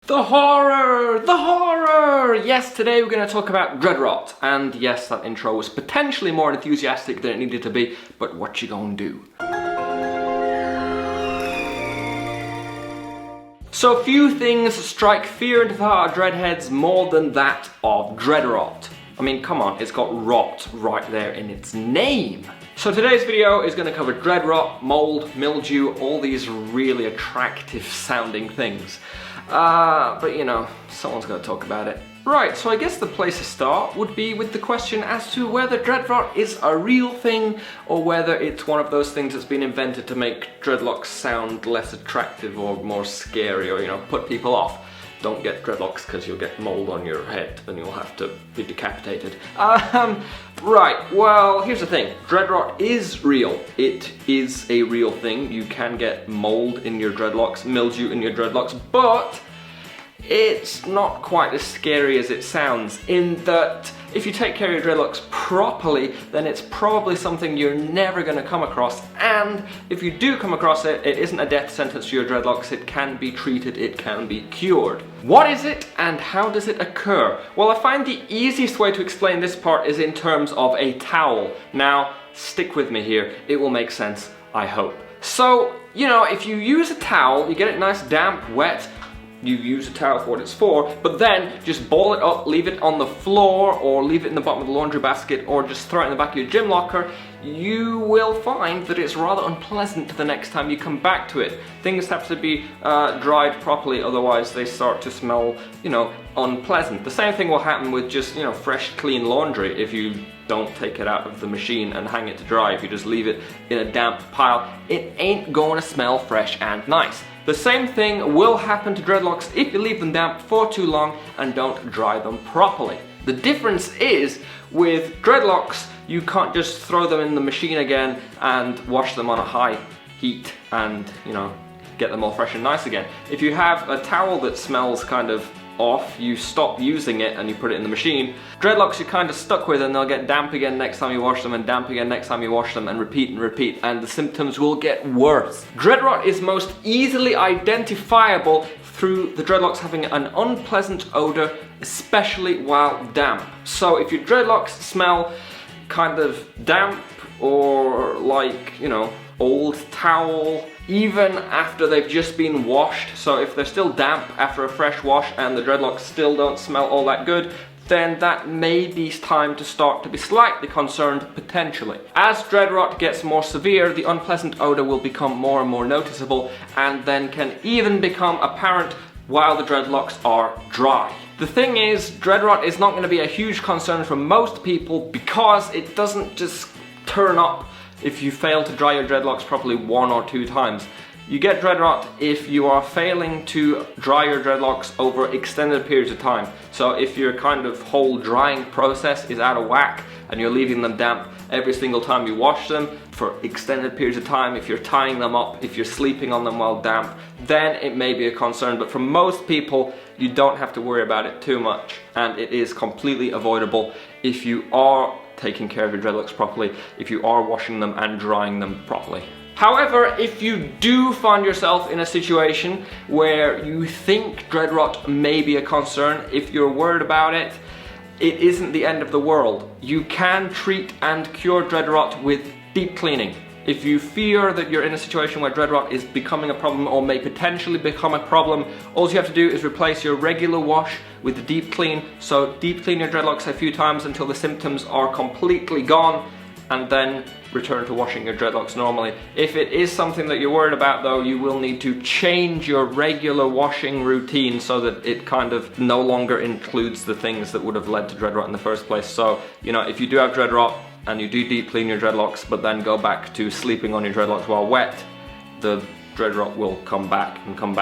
The horror! The horror! Yes, today we're going to talk about dreadrot. And yes, that intro was potentially more enthusiastic than it needed to be, but what you gonna do? So few things strike fear into the heart of dreadheads more than that of dreadrot. I mean, come on, it's got rot right there in its name. So today's video is going to cover dreadrot, mould, mildew, all these really attractive sounding things. But you know, someone's got to talk about it. Right, so I guess the place to start would be with the question as to whether dreadrot is a real thing or whether it's one of those things that's been invented to make dreadlocks sound less attractive or more scary or, you know, put people off. Don't get dreadlocks because you'll get mould on your head and you'll have to be decapitated. Right, well, here's the thing. Dreadrot is real. It is a real thing. You can get mould in your dreadlocks, mildew in your dreadlocks, but it's not quite as scary as it sounds, in that if you take care of your dreadlocks properly, then it's probably something you're never going to come across, and if you do come across it, it isn't a death sentence to your dreadlocks. It can be treated, it can be cured. What is it and how does it occur? Well, I find the easiest way to explain this part is in terms of a towel. Now, stick with me here, it will make sense, I hope. So, you know, if you use a towel, you get it nice, damp, wet, you use a towel for what it's for, but then just ball it up, leave it on the floor, or leave it in the bottom of the laundry basket, or just throw it in the back of your gym locker, you will find that it's rather unpleasant the next time you come back to it. Things have to be dried properly, otherwise they start to smell, you know, unpleasant. The same thing will happen with just, you know, fresh, clean laundry if you don't take it out of the machine and hang it to dry. If you just leave it in a damp pile, it ain't going to smell fresh and nice. The same thing will happen to dreadlocks if you leave them damp for too long and don't dry them properly. The difference is, with dreadlocks, you can't just throw them in the machine again and wash them on a high heat and, you know, get them all fresh and nice again. If you have a towel that smells kind of off, you stop using it and you put it in the machine, dreadlocks you're kind of stuck with, and they'll get damp again next time you wash them, and damp again next time you wash them, and repeat, and the symptoms will get worse. Dreadrot is most easily identifiable through the dreadlocks having an unpleasant odour, especially while damp. So if your dreadlocks smell kind of damp or like, you know, old towel, even after they've just been washed, so if they're still damp after a fresh wash and the dreadlocks still don't smell all that good, then that may be time to start to be slightly concerned, potentially. As dreadrot gets more severe, the unpleasant odour will become more and more noticeable, and then can even become apparent while the dreadlocks are dry. The thing is, dreadrot is not going to be a huge concern for most people because it doesn't just turn up if you fail to dry your dreadlocks properly 1 or 2 times. You get dreadrot if you are failing to dry your dreadlocks over extended periods of time. So if your kind of whole drying process is out of whack and you're leaving them damp every single time you wash them for extended periods of time, if you're tying them up, if you're sleeping on them while damp, then it may be a concern. But for most people, you don't have to worry about it too much, and it is completely avoidable if you are taking care of your dreadlocks properly, if you are washing them and drying them properly. However, if you do find yourself in a situation where you think dreadrot may be a concern, if you're worried about it, it isn't the end of the world. You can treat and cure dreadrot with deep cleaning. If you fear that you're in a situation where dreadrot is becoming a problem or may potentially become a problem, all you have to do is replace your regular wash with the deep clean. So deep clean your dreadlocks a few times until the symptoms are completely gone, and then return to washing your dreadlocks normally. If it is something that you're worried about though, you will need to change your regular washing routine so that it kind of no longer includes the things that would have led to dreadrot in the first place. So, you know, if you do have dreadrot and you do deep clean your dreadlocks but then go back to sleeping on your dreadlocks while wet, the dreadrot will come back,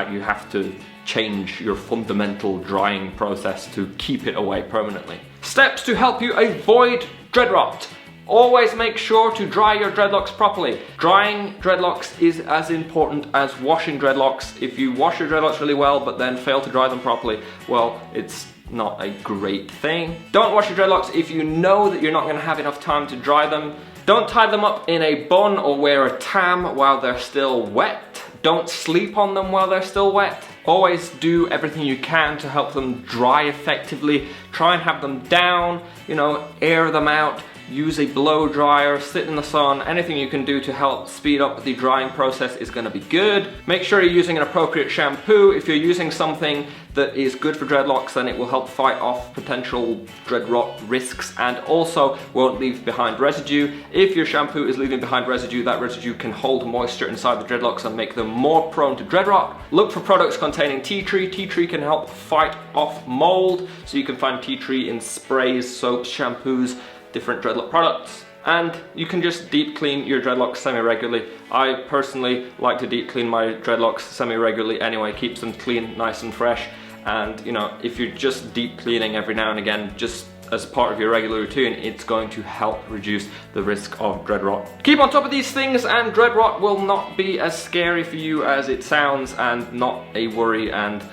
you have to change your fundamental drying process to keep it away permanently. Steps to help you avoid dreadrot. Always make sure to dry your dreadlocks properly. Drying dreadlocks is as important as washing dreadlocks. If you wash your dreadlocks really well but then fail to dry them properly, well, it's not a great thing. Don't wash your dreadlocks if you know that you're not going to have enough time to dry them. Don't tie them up in a bun or wear a tam while they're still wet. Don't sleep on them while they're still wet. Always do everything you can to help them dry effectively. Try and have them down, you know, air them out. Use a blow dryer, sit in the sun, anything you can do to help speed up the drying process is going to be good. Make sure you're using an appropriate shampoo. If you're using something that is good for dreadlocks, then it will help fight off potential dread rot risks and also won't leave behind residue. If your shampoo is leaving behind residue, that residue can hold moisture inside the dreadlocks and make them more prone to dread rot. Look for products containing tea tree. Tea tree can help fight off mold, so you can find tea tree in sprays, soaps, shampoos, different dreadlock products, and you can just deep clean your dreadlocks semi-regularly. I personally like to deep clean my dreadlocks semi-regularly anyway, keeps them clean, nice and fresh, and you know, if you're just deep cleaning every now and again, just as part of your regular routine, it's going to help reduce the risk of dread rot. Keep on top of these things and dread rot will not be as scary for you as it sounds, and not a worry, and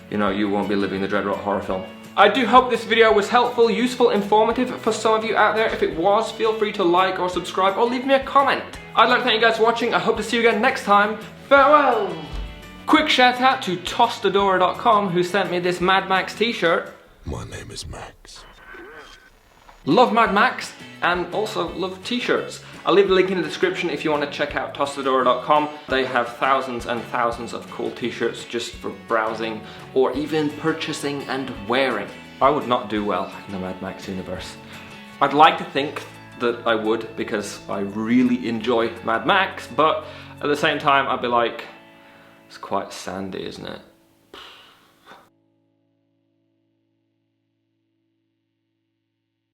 you know, you won't be living the dread rot horror film. I do hope this video was helpful, useful, informative for some of you out there. If it was, feel free to like or subscribe or leave me a comment. I'd like to thank you guys for watching. I hope to see you again next time. Farewell! Quick shout out to toastedora.com who sent me this Mad Max t-shirt. My name is Max. Love Mad Max and also love t-shirts. I'll leave the link in the description if you want to check out toastedora.com. They have thousands and thousands of cool t-shirts just for browsing or even purchasing and wearing. I would not do well in the Mad Max universe. I'd like to think that I would because I really enjoy Mad Max, but at the same time I'd be like, it's quite sandy, isn't it?